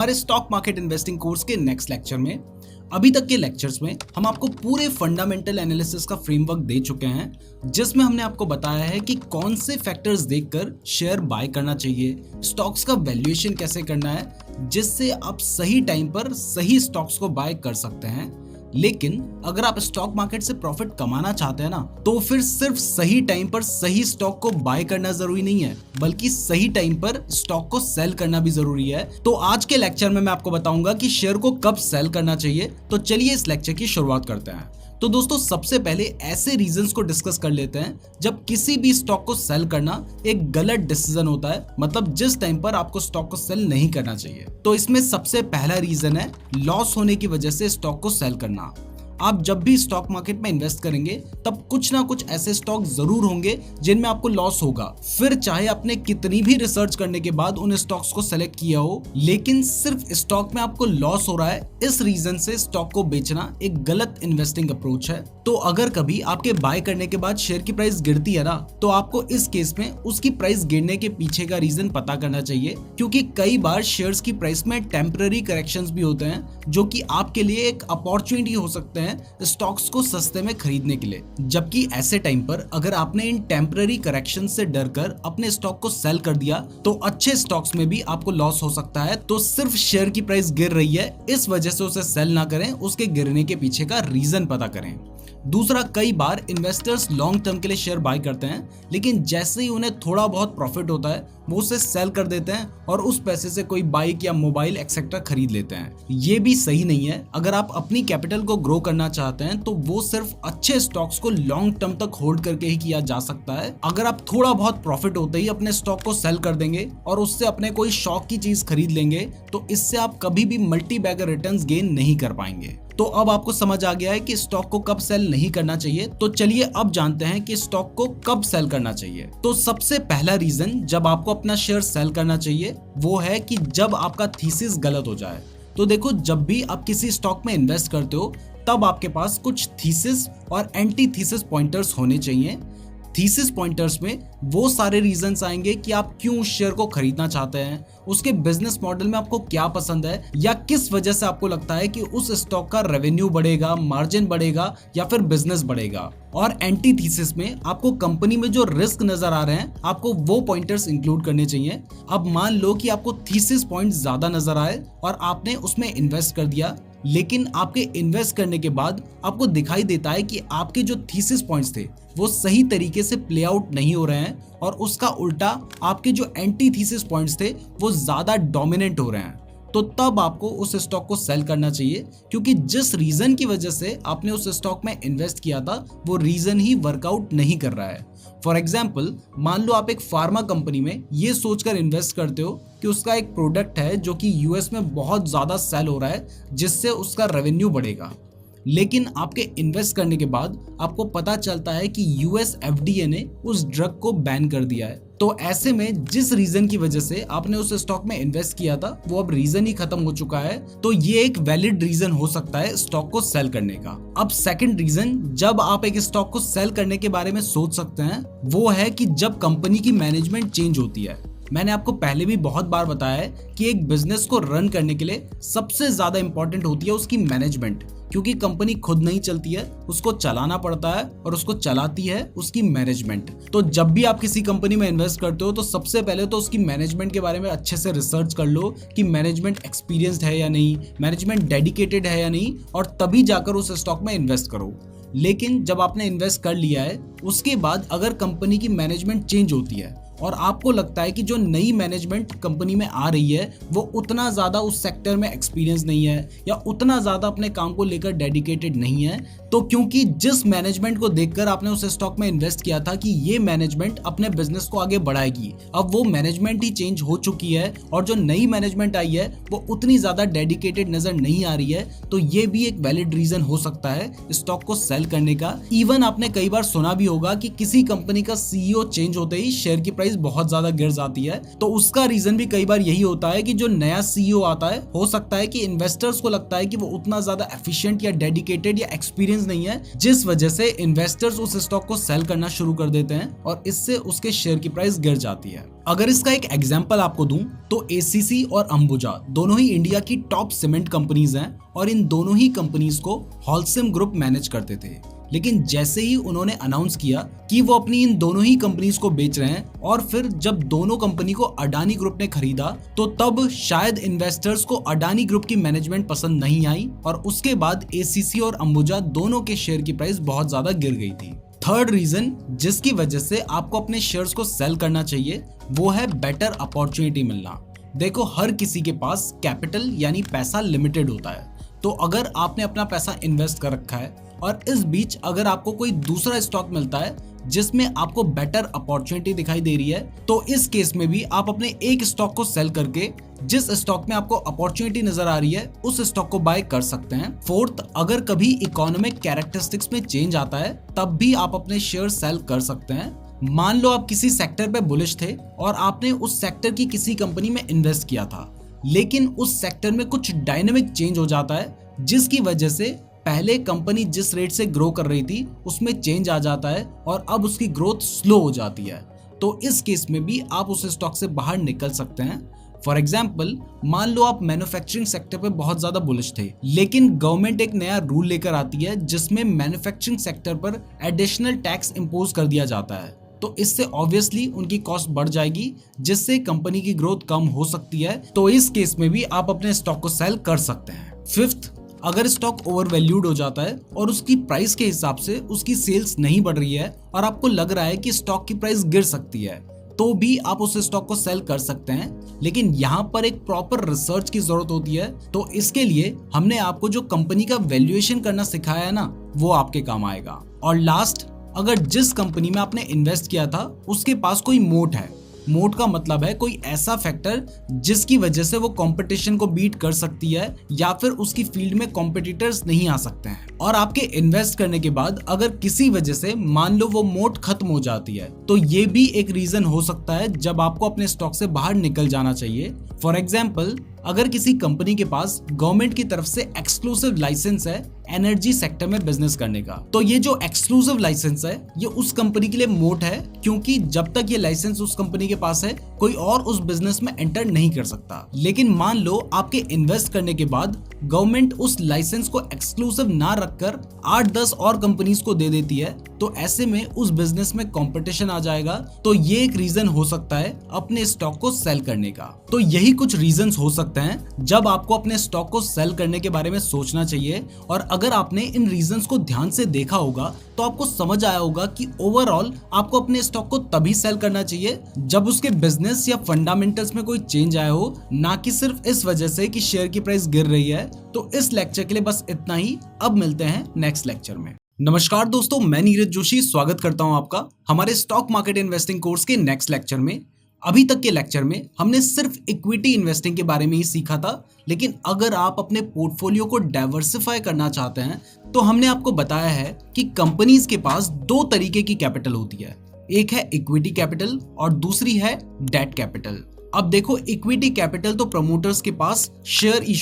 हमारे stock market investing course के next lecture में अभी तक के लेक्चर्स में हम आपको पूरे फंडामेंटल एनालिसिस का फ्रेमवर्क दे चुके हैं, जिसमें हमने आपको बताया है कि कौन से फैक्टर्स देखकर शेयर बाय करना चाहिए, स्टॉक्स का वैल्यूएशन कैसे करना है, जिससे आप सही टाइम पर सही स्टॉक्स को बाय कर सकते हैं। लेकिन अगर आप स्टॉक मार्केट से प्रॉफिट कमाना चाहते हैं ना, तो फिर सिर्फ सही टाइम पर सही स्टॉक को बाय करना जरूरी नहीं है, बल्कि सही टाइम पर स्टॉक को सेल करना भी जरूरी है। तो आज के लेक्चर में मैं आपको बताऊंगा कि शेयर को कब सेल करना चाहिए। तो चलिए इस लेक्चर की शुरुआत करते हैं। तो दोस्तों, सबसे पहले ऐसे रीजंस को डिस्कस कर लेते हैं जब किसी भी स्टॉक को सेल करना एक गलत डिसीजन होता है, मतलब जिस टाइम पर आपको स्टॉक को सेल नहीं करना चाहिए। तो इसमें सबसे पहला रीजन है लॉस होने की वजह से स्टॉक को सेल करना। आप जब भी स्टॉक मार्केट में इन्वेस्ट करेंगे तब कुछ ना कुछ ऐसे स्टॉक जरूर होंगे जिनमें आपको लॉस होगा। फिर चाहे आपने कितनी भी रिसर्च करने के बाद उन स्टॉक्स को सेलेक्ट किया हो, लेकिन सिर्फ स्टॉक में आपको लॉस हो रहा है, इस रीजन से स्टॉक को बेचना एक गलत इन्वेस्टिंग अप्रोच है। तो अगर कभी आपके बाय करने के बाद शेयर की प्राइस गिरती है ना, तो आपको इस केस में उसकी प्राइस गिरने के पीछे का रीजन पता करना चाहिए, क्योंकि कई बार शेयर्स की प्राइस में टेम्पररी करेक्शंस भी होते हैं, जो कि आपके लिए एक अपॉर्चुनिटी हो सकते हैं स्टॉक्स को सस्ते में खरीदने के लिए। जबकि ऐसे टाइम पर अगर आपने इन टेम्पररी करेक्शन से डरकर अपने स्टॉक को सेल कर दिया, तो अच्छे स्टॉक्स में भी आपको लॉस हो सकता है। तो सिर्फ शेयर की प्राइस गिर रही है इस वजह से उसे सेल ना करें, उसके गिरने के पीछे का रीजन पता करें। दूसरा, कई बार इन्वेस्टर्स लॉन्ग टर्म के लिए शेयर बाय करते हैं, लेकिन जैसे ही उन्हें थोड़ा बहुत प्रॉफिट होता है वो उसे सेल कर देते हैं और उस पैसे से कोई बाइक या मोबाइल एक्सेट्रा खरीद लेते हैं। ये भी सही नहीं है। अगर आप अपनी कैपिटल को ग्रो करना चाहते हैं तो वो सिर्फ अच्छे स्टॉक्स को लॉन्ग टर्म तक होल्ड करके ही किया जा सकता है। अगर आप थोड़ा बहुत प्रॉफिट होते ही अपने स्टॉक को सेल कर देंगे और उससे अपने कोई शौक की चीज खरीद लेंगे, तो इससे आप कभी भी मल्टी बैगर रिटर्न्स गेन नहीं कर पाएंगे। तो अब आपको समझ आ गया है कि स्टॉक को कब सेल नहीं करना चाहिए। तो चलिए अब जानते हैं कि स्टॉक को कब सेल करना चाहिए। तो सबसे पहला रीजन जब आपको अपना शेयर सेल करना चाहिए वो है कि जब आपका थीसिस गलत हो जाए। तो देखो, जब भी आप किसी स्टॉक में इन्वेस्ट करते हो तब आपके पास कुछ थीसिस और एंटी थीसिस पॉइंटर्स होने चाहिए। थीसिस पॉइंटर्स में वो सारे रीजंस आएंगे कि आप क्यों उस शेयर को खरीदना चाहते हैं, उसके बिजनेस मॉडल में आपको क्या पसंद है, या किस वजह से आपको लगता है कि उस स्टॉक का रेवेन्यू बढ़ेगा, मार्जिन बढ़ेगा या फिर बिजनेस बढ़ेगा। और एंटी थीसिस में आपको कंपनी में जो रिस्क नजर आ रहे हैं, आपको वो पॉइंटर्स इंक्लूड करने चाहिए। अब मान लो कि आपको थीसिस पॉइंट ज्यादा नजर आए और आपने उसमें इन्वेस्ट कर दिया, लेकिन आपके इन्वेस्ट करने के बाद आपको दिखाई देता है कि आपके जो थीसिस पॉइंट्स थे वो सही तरीके से प्ले आउट नहीं हो रहे हैं और उसका उल्टा आपके जो एंटी थीसिस पॉइंट्स थे वो ज्यादा डोमिनेंट हो रहे हैं, तो तब आपको उस स्टॉक को सेल करना चाहिए, क्योंकि जिस रीजन की वजह से आपने उस स्टॉक में इन्वेस्ट किया था वो रीजन ही वर्कआउट नहीं कर रहा है। फॉर एग्जाम्पल, मान लो आप एक फार्मा कंपनी में ये सोचकर इन्वेस्ट करते हो कि उसका एक प्रोडक्ट है जो कि यूएस में बहुत ज्यादा सेल हो रहा है, जिससे उसका रेवेन्यू बढ़ेगा। लेकिन आपके इन्वेस्ट करने के बाद आपको पता चलता है कि यूएस एफडीए ने उस ड्रग को बैन कर दिया है। तो ऐसे में जिस रीजन की वजह से आपने उस स्टॉक में इन्वेस्ट किया था वो अब रीजन ही खत्म हो चुका है। तो ये एक वैलिड रीजन हो सकता है स्टॉक को सेल करने का। अब सेकंड रीजन जब आप एक स्टॉक को सेल करने के बारे में सोच सकते हैं वो है कि जब कंपनी की मैनेजमेंट चेंज होती है। मैंने आपको पहले भी बहुत बार बताया है कि एक बिजनेस को रन करने के लिए सबसे ज्यादा इंपॉर्टेंट होती है उसकी मैनेजमेंट, क्योंकि कंपनी खुद नहीं चलती है, उसको चलाना पड़ता है और उसको चलाती है उसकी मैनेजमेंट। तो जब भी आप किसी कंपनी में इन्वेस्ट करते हो तो सबसे पहले तो उसकी मैनेजमेंट के बारे में अच्छे से रिसर्च कर लो कि मैनेजमेंट एक्सपीरियंस्ड है या नहीं, मैनेजमेंट डेडिकेटेड है या नहीं, और तभी जाकर उस स्टॉक में इन्वेस्ट करो। लेकिन जब आपने इन्वेस्ट कर लिया है उसके बाद अगर कंपनी की मैनेजमेंट चेंज होती है और आपको लगता है कि जो नई मैनेजमेंट कंपनी में आ रही है वो उतना ज़्यादा उस सेक्टर में एक्सपीरियंस नहीं है या उतना ज़्यादा अपने काम को लेकर डेडिकेटेड नहीं है, तो क्योंकि जिस मैनेजमेंट को देखकर आपने उस स्टॉक में इन्वेस्ट किया था कि ये मैनेजमेंट अपने बिजनेस को आगे बढ़ाएगी, अब वो मैनेजमेंट ही चेंज हो चुकी है और जो नई मैनेजमेंट आई है वो उतनी ज़्यादा डेडिकेटेड नज़र नहीं आ रही है, तो ये भी एक वैलिड रीज़न हो सकता है स्टॉक को सेल करने का। इवन आपने कई बार सुना भी होगा कि किसी कंपनी का सीईओ चेंज होते ही शेयर की प्राइस प्राइस बहुत ज्यादा गिर जाती है। तो उसका रीजन भी कई बार यही होता है कि जो नया सीईओ आता है, हो सकता है कि इन्वेस्टर्स को लगता है कि वो उतना ज्यादा एफिशिएंट या डेडिकेटेड या एक्सपीरियंस नहीं है, जिस वजह से इन्वेस्टर्स उस स्टॉक को सेल करना शुरू कर देते हैं और इससे उसके शेयर की प्राइस गिर जाती है। अगर इसका एक एग्जांपल आपको दूं तो एसीसी और अंबुजा दोनों ही इंडिया की टॉप सीमेंट कंपनीज हैं और इन दोनों ही कंपनीज को होलसेम ग्रुप मैनेज करते थे। लेकिन जैसे ही उन्होंने अनाउंस किया कि वो अपनी इन दोनों ही कंपनीज को बेच रहे हैं और फिर जब दोनों कंपनी को अडानी ग्रुप ने खरीदा, तो तब शायद इन्वेस्टर्स को अडानी ग्रुप की मैनेजमेंट पसंद नहीं आई और उसके बाद एसीसी और अंबुजा दोनों के शेयर की प्राइस बहुत ज्यादा गिर गई थी। थर्ड रीजन जिसकी वजह से आपको अपने शेयर्स को सेल करना चाहिए वो है बेटर अपॉर्चुनिटी मिलना। देखो, हर किसी के पास कैपिटल यानी पैसा लिमिटेड होता है, तो अगर आपने अपना पैसा इन्वेस्ट कर रखा है और इस बीच अगर आपको कोई दूसरा स्टॉक मिलता है जिसमें आपको बेटर अपॉर्चुनिटी दिखाई दे रही है, तो इस केस में भी आप अपने एक स्टॉक को सेल करके जिस स्टॉक में आपको अपॉर्चुनिटी नजर आ रही है उस स्टॉक को बाय कर सकते हैं। फोर्थ, अगर कभी इकोनॉमिक कैरेक्टरिस्टिक्स में चेंज आता है तब भी आप अपने शेयर सेल कर सकते हैं। मान लो आप किसी सेक्टर पे बुलिश थे और आपने उस सेक्टर की किसी कंपनी में इन्वेस्ट किया था, लेकिन उस सेक्टर में कुछ डायनेमिक चेंज हो जाता है जिसकी वजह से पहले कंपनी जिस रेट से ग्रो कर रही थी उसमें चेंज आ जाता है और अब उसकी ग्रोथ स्लो हो जाती है, तो इस केस में भी आप उस स्टॉक से बाहर निकल सकते हैं। फॉर एग्जाम्पल, मान लो आप मैन्युफैक्चरिंग सेक्टर पे बहुत ज्यादा बुलिश थे, लेकिन गवर्नमेंट एक नया रूल लेकर आती है जिसमें मैन्युफैक्चरिंग सेक्टर पर एडिशनल टैक्स इंपोज कर दिया जाता है, तो इससे ऑब्वियसली उनकी कॉस्ट बढ़ जाएगी जिससे कंपनी की ग्रोथ कम हो सकती है। तो इस केस में भी आप अपने स्टॉक को सेल कर सकते हैं। फिफ्थ, अगर स्टॉक ओवर वैल्यूड हो जाता है और उसकी प्राइस के हिसाब से उसकी सेल्स नहीं बढ़ रही है और आपको लग रहा है कि स्टॉक की प्राइस गिर सकती है, तो भी आप उस स्टॉक को सेल कर सकते हैं। लेकिन यहाँ पर एक प्रॉपर रिसर्च की जरूरत होती है, तो इसके लिए हमने आपको जो कंपनी का वैल्यूएशन करना सिखाया है ना, वो आपके काम आएगा। और लास्ट, अगर जिस कंपनी में आपने इन्वेस्ट किया था उसके पास कोई मोट है, मोट का मतलब है कोई ऐसा फैक्टर जिसकी वजह से वो कंपटीशन को बीट कर सकती है या फिर उसकी फील्ड में कॉम्पिटिटर्स नहीं आ सकते हैं, और आपके इन्वेस्ट करने के बाद अगर किसी वजह से मान लो वो मोट खत्म हो जाती है, तो ये भी एक रीजन हो सकता है जब आपको अपने स्टॉक से बाहर निकल जाना चाहिए। फॉर एग्जाम्पल, अगर किसी कंपनी के पास गवर्नमेंट की तरफ से एक्सक्लूसिव लाइसेंस है एनर्जी सेक्टर में बिजनेस करने का, तो ये जो एक्सक्लूसिव लाइसेंस है ये उस कंपनी के लिए मोट है, क्योंकि जब तक ये लाइसेंस उस कंपनी के पास है कोई और उस बिजनेस में एंटर नहीं कर सकता। लेकिन मान लो आपके इन्वेस्ट करने के बाद गवर्नमेंट उस लाइसेंस को एक्सक्लूसिव ना रखकर 8-10 और कंपनीज को दे देती है, तो ऐसे में उस बिजनेस में कंपटीशन आ जाएगा, तो ये एक रीजन हो सकता है अपने स्टॉक को सेल करने का। तो यही कुछ रीजंस हो सकते हैं जब आपको अपने स्टॉक को सेल करने के बारे में सोचना चाहिए। और अगर आपने इन रीजंस को ध्यान से देखा होगा तो आपको समझ आया होगा कि ओवरऑल आपको अपने स्टॉक को तभी सेल करना चाहिए जब उसके बिजनेस या फंडामेंटल्स में कोई चेंज आया हो, ना कि सिर्फ इस वजह से कि शेयर की प्राइस गिर रही है। तो इस लेक्चर के लिए बस इतना ही, अब मिलते हैं नेक्स्ट लेक्चर में। नमस्कार दोस्तों, मैं नीरज जोशी स्वागत करता हूं आपका हमारे स्टॉक मार्केट इन्वेस्टिंग कोर्स के नेक्स्ट लेक्चर में। अभी तक के लेक्चर में हमने सिर्फ इक्विटी इन्वेस्टिंग के बारे में ही सीखा था, लेकिन अगर आप अपने पोर्टफोलियो को डाइवर्सिफाई करना चाहते हैं तो हमने आपको बताया है कि कंपनीज के पास दो तरीके की कैपिटल होती है, एक है इक्विटी कैपिटल और दूसरी है डेट कैपिटल। अब देखो, इक्विटी कैपिटल तो प्रमोटर्स के पास शेयर इशू